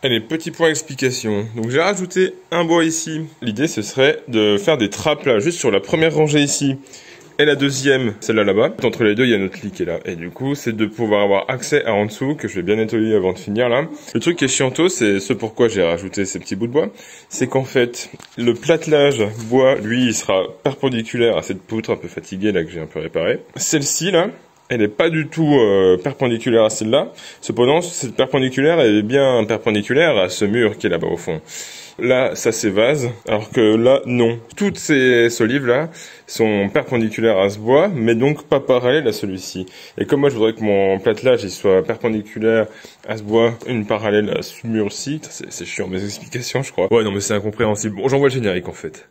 Allez, petit point explication. Donc j'ai rajouté un bois ici. L'idée ce serait de faire des trappes là, juste sur la première rangée ici. Et la deuxième, celle-là là-bas. Entre les deux, il y a notre lit qui est là. Et du coup, c'est de pouvoir avoir accès à en dessous, que je vais bien nettoyer avant de finir là. Le truc qui est chianto, c'est ce pourquoi j'ai rajouté ces petits bouts de bois. C'est qu'en fait, le platelage bois, lui, il sera perpendiculaire à cette poutre un peu fatiguée là que j'ai un peu réparée. Celle-ci là, elle n'est pas du tout perpendiculaire à celle-là. Cependant, cette perpendiculaire, elle est bien perpendiculaire à ce mur qui est là-bas au fond. Là, ça s'évase, alors que là, non. Toutes ces solives-là sont perpendiculaires à ce bois, mais donc pas parallèles à celui-ci. Et comme moi, je voudrais que mon platelage il soit perpendiculaire à ce bois, une parallèle à ce mur-ci, c'est chiant mes explications, je crois. Ouais, non, mais c'est incompréhensible. Bon, j'envoie le générique, en fait.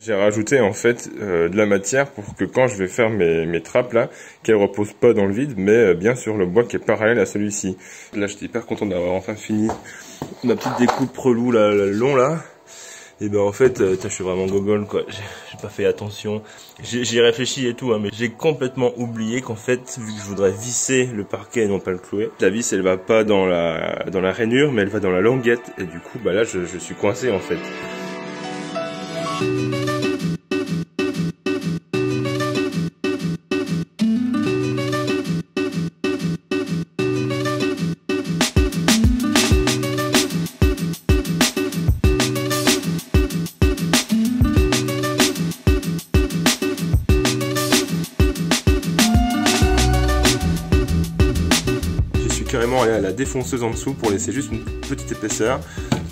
J'ai rajouté en fait de la matière pour que quand je vais faire mes trappes là, qu'elles reposent pas dans le vide, mais bien sur le bois qui est parallèle à celui-ci. Là, j'étais hyper content d'avoir enfin fini ma petite découpe relou là, le long là. Et ben en fait, je suis vraiment gogol quoi. J'ai pas fait attention. J'y réfléchi et tout, hein, mais j'ai complètement oublié qu'en fait, vu que je voudrais visser le parquet et non pas le clouer, la vis elle va pas dans la rainure, mais elle va dans la languette. Et du coup, bah là, je suis coincé en fait. Carrément aller à la défonceuse en dessous pour laisser juste une petite épaisseur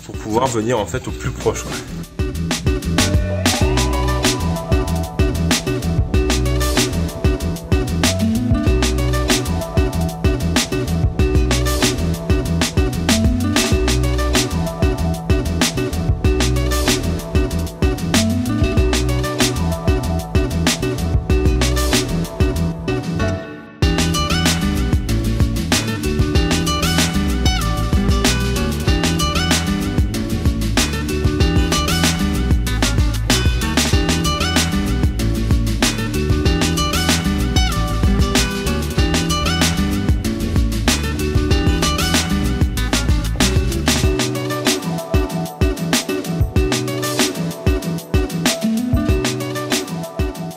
pour pouvoir venir en fait au plus proche quoi.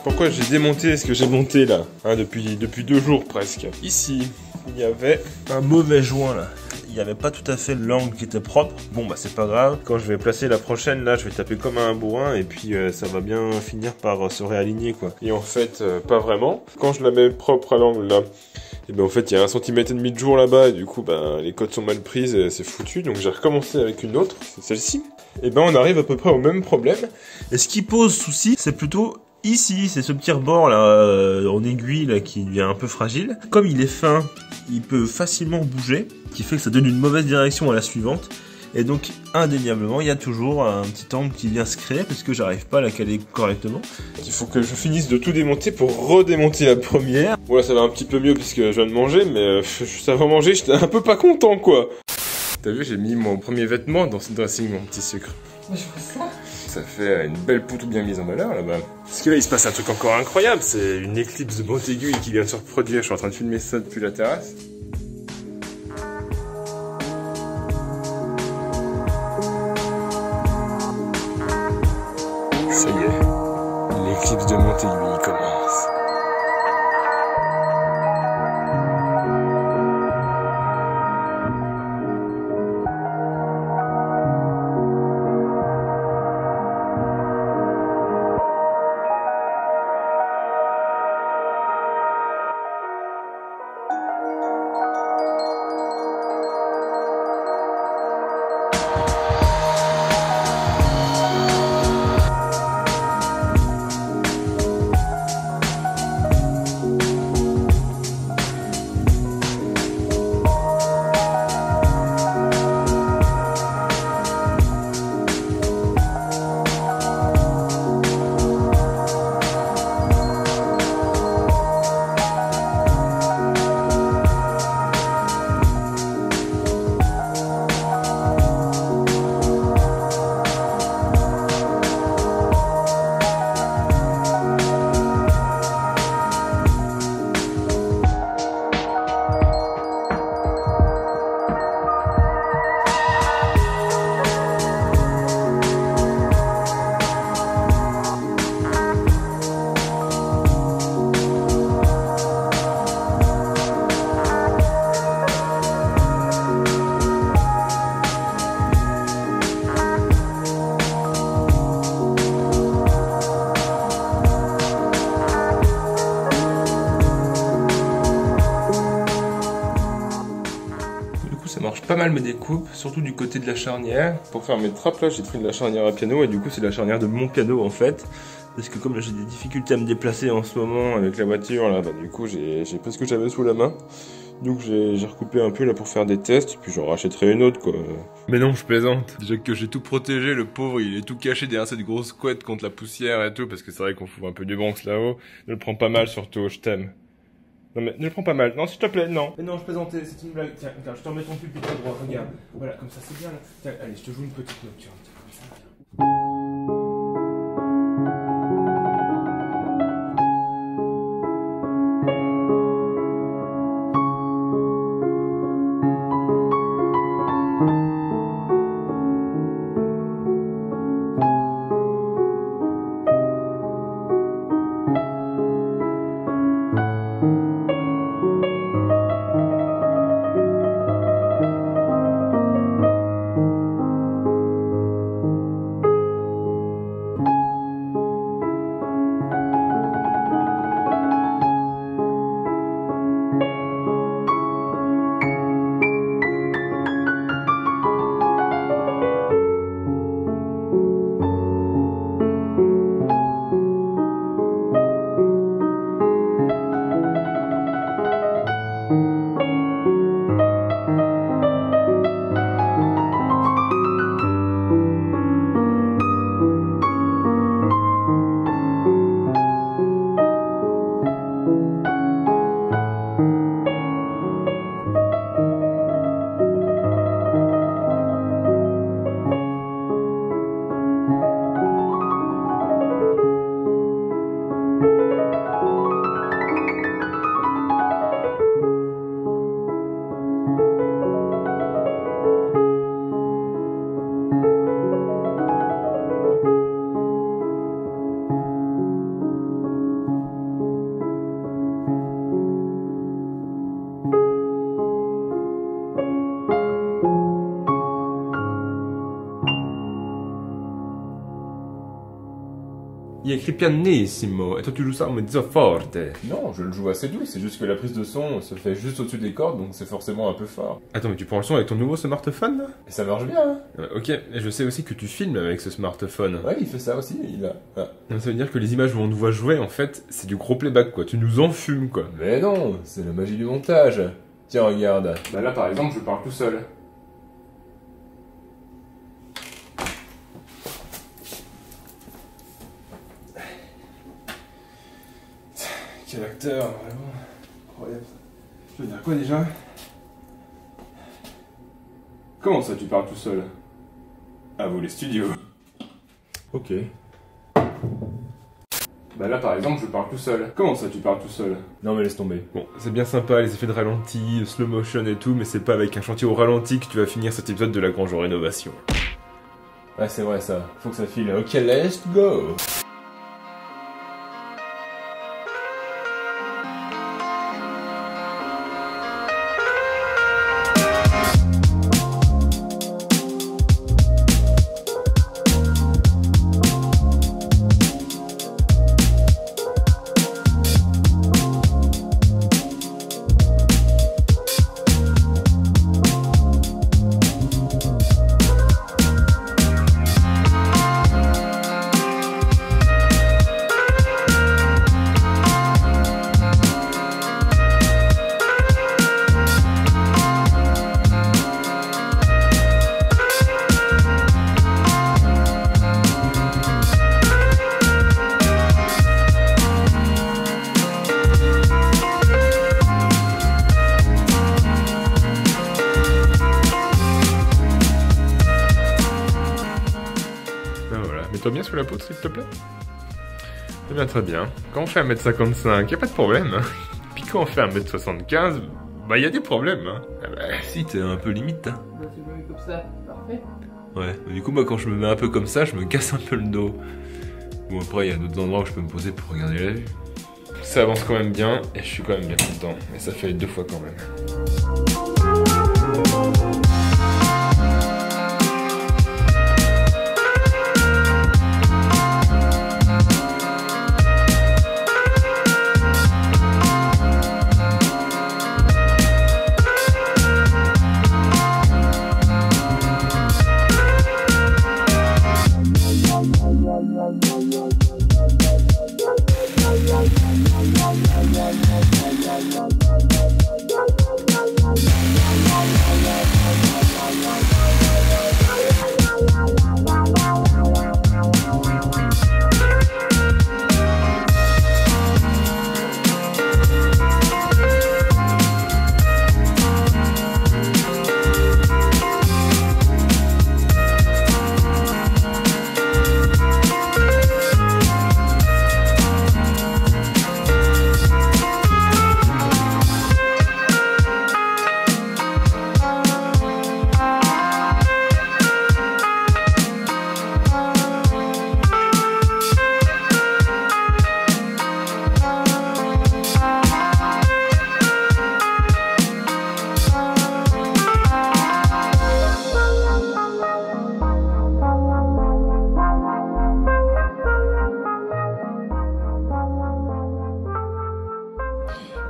Pourquoi j'ai démonté ce que j'ai monté là, hein, depuis 2 jours presque. Ici, il y avait un mauvais joint là. Il n'y avait pas tout à fait l'angle qui était propre. Bon bah c'est pas grave. Quand je vais placer la prochaine là, je vais taper comme un bourrin et puis ça va bien finir par se réaligner quoi. Et en fait, pas vraiment. Quand je la mets propre à l'angle là, et ben en fait il y a 1,5 cm de jour là-bas et du coup ben les cotes sont mal prises et c'est foutu. Donc j'ai recommencé avec une autre, c'est celle-ci. Et ben on arrive à peu près au même problème. Et ce qui pose souci, c'est plutôt ici, c'est ce petit rebord là en aiguille là qui devient un peu fragile. Comme il est fin, il peut facilement bouger, qui fait que ça donne une mauvaise direction à la suivante. Et donc indéniablement, il y a toujours un petit angle qui vient se créer parce que j'arrive pas à la caler correctement. Il faut que je finisse de tout démonter pour redémonter la première. Voilà, ça va un petit peu mieux puisque je viens de manger, mais juste avant de manger, j'étais un peu pas content quoi. T'as vu, j'ai mis mon premier vêtement dans ce dressing, mon petit sucre. Mais je vois ça. Ça fait une belle poutre bien mise en valeur là-bas. Parce que là il se passe un truc encore incroyable, c'est une éclipse de Montaigu qui vient de se reproduire. Je suis en train de filmer ça depuis la terrasse. Ça y est, l'éclipse de Montaigu commence. mal mes découpes, surtout du côté de la charnière. Pour faire mes trappes là, j'ai pris de la charnière à piano et du coup c'est la charnière de mon piano en fait. Parce que comme j'ai des difficultés à me déplacer en ce moment avec la voiture là, bah du coup j'ai pris ce que j'avais sous la main. Donc j'ai recoupé un peu là pour faire des tests, puis j'en rachèterai une autre quoi. Mais non, je plaisante. Déjà que j'ai tout protégé, le pauvre il est tout caché derrière cette grosse couette contre la poussière et tout, parce que c'est vrai qu'on fout un peu du bronze là-haut. Ne le prends pas mal surtout, je t'aime. Non mais ne le prends pas mal, non s'il te plaît, non. Mais non, je plaisantais, c'est une blague. Tiens, je te remets ton pupitre droit, regarde. Voilà, comme ça c'est bien là. Tiens, allez, je te joue une petite nocturne, tiens, comme ça. Il y a écrit pianissimo, et toi tu joues ça en mezzo forte. Non, je le joue assez doux, c'est juste que la prise de son se fait juste au-dessus des cordes, donc c'est forcément un peu fort. Attends, mais tu prends le son avec ton nouveau smartphone là? Et ça marche bien, hein? Ok, et je sais aussi que tu filmes avec ce smartphone. Ouais, il fait ça aussi, il a... Ah. Donc ça veut dire que les images où on nous voit jouer, en fait, c'est du gros playback quoi, tu nous enfumes quoi. Mais non, c'est la magie du montage. Tiens, regarde. Bah là, par exemple, je parle tout seul. Quel acteur, vraiment. Incroyable. Je veux dire quoi déjà? Comment ça, tu parles tout seul? À vous, les studios. Ok. Bah là, par exemple, je parle tout seul. Comment ça, tu parles tout seul? Non, mais laisse tomber. Bon, c'est bien sympa, les effets de ralenti, slow motion et tout, mais c'est pas avec un chantier au ralenti que tu vas finir cet épisode de La Grange aux Rénovations. Ouais, c'est vrai, ça. Faut que ça file. Ok, let's go! Mets-toi bien sous la poutre, s'il te plaît. Eh bien, très bien. Quand on fait 1m55, y a pas de problème. Puis quand on fait 1m75, bah y a des problèmes. Ah bah si, t'es un peu limite. Bah, tu me mets comme ça, parfait. Ouais, du coup, moi, quand je me mets un peu comme ça, je me casse un peu le dos. Bon, après, il y a d'autres endroits où je peux me poser pour regarder la vue. Ça avance quand même bien, et je suis quand même bien content. Mais ça fait 2 fois quand même.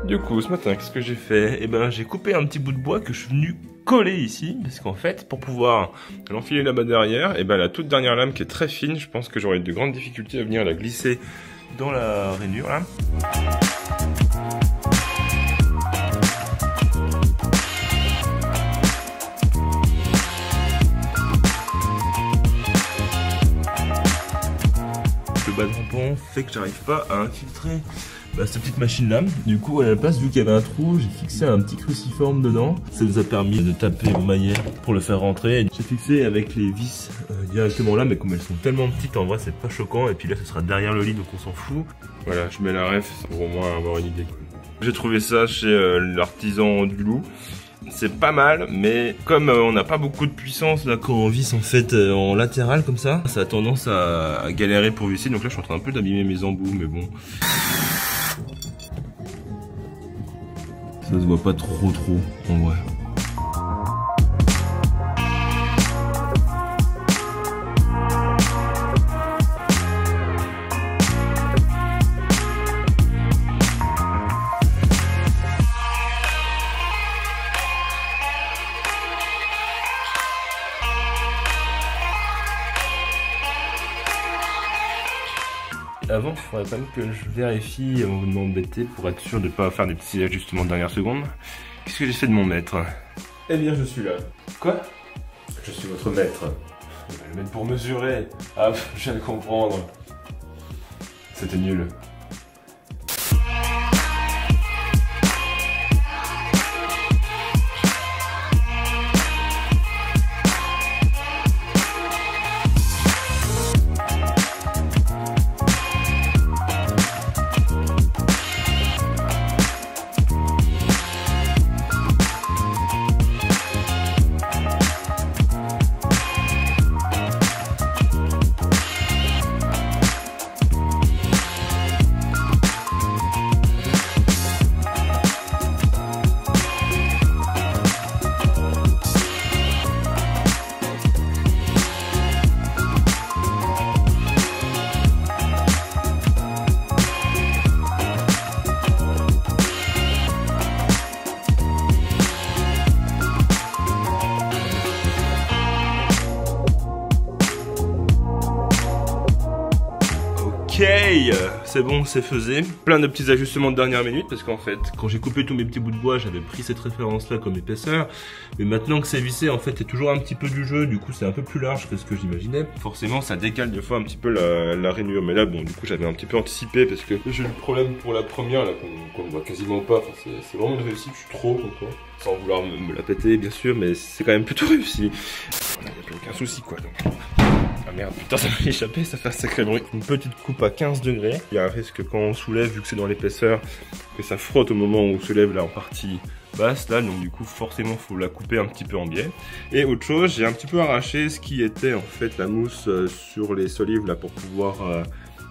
Du coup, ce matin, qu'est-ce que j'ai fait? Eh ben, j'ai coupé un petit bout de bois que je suis venu coller ici, parce qu'en fait, pour pouvoir l'enfiler là-bas derrière, eh ben, la toute dernière lame qui est très fine, je pense que j'aurais de grandes difficultés à venir la glisser dans la rainure, là. Le bas de tampon fait que j'arrive pas à infiltrer cette petite machine là. Du coup, à la place, vu qu'il y avait un trou, j'ai fixé un petit cruciforme dedans. Ça nous a permis de taper au maillet pour le faire rentrer. J'ai fixé avec les vis directement là, mais comme elles sont tellement petites, en vrai, c'est pas choquant. Et puis là, ce sera derrière le lit, donc on s'en fout. Voilà, je mets la ref pour au moins avoir une idée. J'ai trouvé ça chez l'artisan du loup. C'est pas mal, mais comme on n'a pas beaucoup de puissance là quand on visse en fait en latéral comme ça a tendance à galérer pour visser. Donc là, je suis en train un peu d'abîmer mes embouts, mais bon. Ça se voit pas trop en vrai. Avant, il faudrait quand même que je vérifie avant de m'embêter pour être sûr de ne pas faire des petits ajustements de dernière seconde. Qu'est-ce que j'ai fait de mon maître? Eh bien, je suis là. Quoi? Je suis votre maître. Le maître pour mesurer. Ah, je viens de comprendre. C'était nul. Ok, c'est bon, c'est faisait. Plein de petits ajustements de dernière minute parce qu'en fait, quand j'ai coupé tous mes petits bouts de bois, j'avais pris cette référence-là comme épaisseur. Mais maintenant que c'est vissé, en fait, c'est toujours un petit peu du jeu. Du coup, c'est un peu plus large que ce que j'imaginais. Forcément, ça décale des fois un petit peu la rainure. Mais là, bon, du coup, j'avais un petit peu anticipé parce que j'ai eu le problème pour la première, là, qu'on ne voit quasiment pas. Enfin, c'est vraiment une réussite, je suis trop content. Sans vouloir me la péter, bien sûr, mais c'est quand même plutôt réussi. Voilà, il n'y a plus aucun souci, quoi, donc... Ah merde, putain, ça m'a échappé, ça fait un sacré bruit. Une petite coupe à 15 degrés. Il y a un risque quand on soulève, vu que c'est dans l'épaisseur, que ça frotte au moment où on soulève là en partie basse là. Donc du coup, forcément, faut la couper un petit peu en biais. Et autre chose, j'ai un petit peu arraché ce qui était en fait la mousse sur les solives là pour pouvoir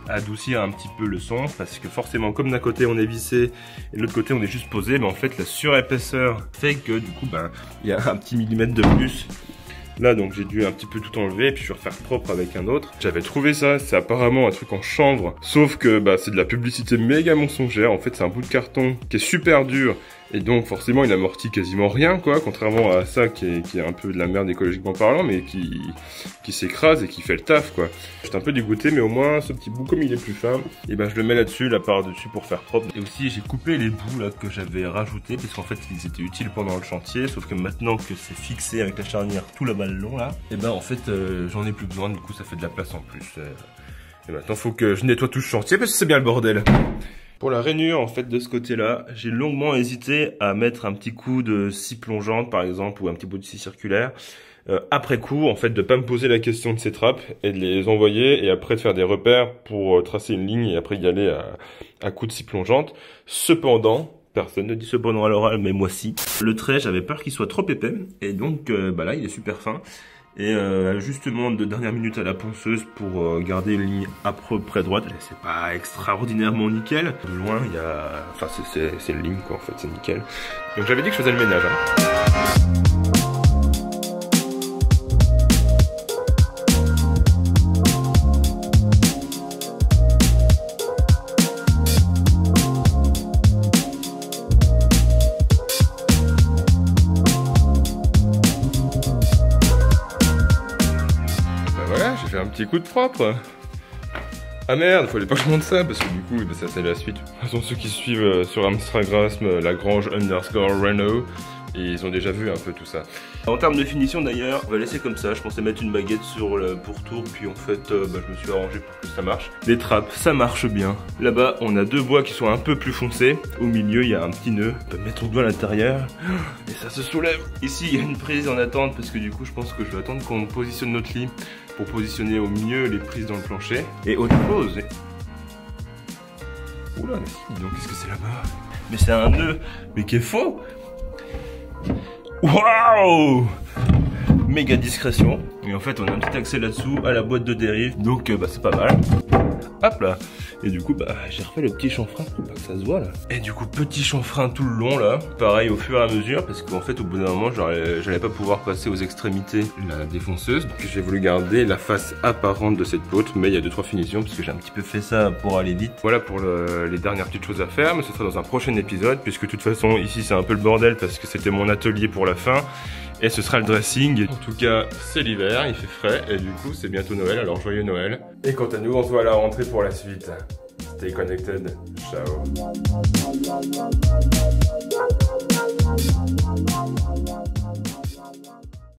adoucir un petit peu le son. Parce que forcément, comme d'un côté on est vissé et de l'autre côté on est juste posé, mais en fait la surépaisseur fait que du coup, il y a un petit millimètre de plus. Là, donc j'ai dû un petit peu tout enlever et puis je vais refaire propre avec un autre. J'avais trouvé ça, c'est apparemment un truc en chanvre. Sauf que c'est de la publicité méga mensongère. En fait, c'est un bout de carton qui est super dur. Et donc forcément il amortit quasiment rien quoi, contrairement à ça qui est un peu de la merde écologiquement parlant, mais qui s'écrase et qui fait le taf quoi. J'étais un peu dégoûté, mais au moins ce petit bout comme il est plus fin, et je le mets là-dessus, là par dessus pour faire propre. Et aussi j'ai coupé les bouts là que j'avais rajoutés parce qu'en fait ils étaient utiles pendant le chantier, sauf que maintenant que c'est fixé avec la charnière tout là-bas le long là, et en fait j'en ai plus besoin, du coup ça fait de la place en plus. Et maintenant faut que je nettoie tout ce chantier parce que c'est bien le bordel. Pour la rainure, en fait, de ce côté-là, j'ai longuement hésité à mettre un petit coup de scie plongeante, par exemple, ou un petit bout de scie circulaire. Après coup, en fait, de pas me poser la question de ces trappes et de les envoyer et après de faire des repères pour tracer une ligne et après y aller à coup de scie plongeante. Cependant, personne ne dit cependant à l'oral, mais moi si. Le trait, j'avais peur qu'il soit trop épais et donc là, il est super fin. Et ajustement de dernière minute à la ponceuse pour garder une ligne à peu près droite. C'est pas extraordinairement nickel. De loin, il y a... Enfin, c'est une ligne quoi, en fait, c'est nickel. Donc j'avais dit que je faisais le ménage. Hein. fait un petit coup de propre. Ah merde, fallait pas que je monte ça parce que du coup ça c'est la suite. De toute façon ceux qui suivent sur Instagram Lagrange_Renault, et ils ont déjà vu un peu tout ça. En termes de finition d'ailleurs, on va laisser comme ça. Je pensais mettre une baguette sur le pourtour, puis en fait je me suis arrangé pour que ça marche. Les trappes, ça marche bien. Là-bas on a deux bois qui sont un peu plus foncés. Au milieu il y a un petit nœud. On peut mettre son doigt à l'intérieur et ça se soulève. Ici il y a une prise en attente parce que du coup je pense que je vais attendre qu'on positionne notre lit pour positionner au mieux les prises dans le plancher. Et autre chose. Oula, mais dis donc, qu'est-ce que c'est là-bas? Mais c'est un nœud, mais qui est faux. Waouh! Méga discrétion. Et en fait, on a un petit accès là-dessous à la boîte de dérive. Donc, c'est pas mal. Hop là. Et du coup, j'ai refait le petit chanfrein pour pas que ça se voit là. Et du coup, petit chanfrein tout le long là. Pareil au fur et à mesure, parce qu'en fait, au bout d'un moment, j'allais pas pouvoir passer aux extrémités la défonceuse. Donc j'ai voulu garder la face apparente de cette poutre, mais il y a 2-3 finitions, parce que j'ai un petit peu fait ça pour aller vite. Voilà pour les dernières petites choses à faire, mais ce sera dans un prochain épisode, puisque de toute façon, ici c'est un peu le bordel, parce que c'était mon atelier pour la fin. Et ce sera le dressing. En tout cas, c'est l'hiver, il fait frais, et du coup, c'est bientôt Noël, alors joyeux Noël. Et quant à nous, on se voit à la rentrée pour la suite. Stay connected. Ciao.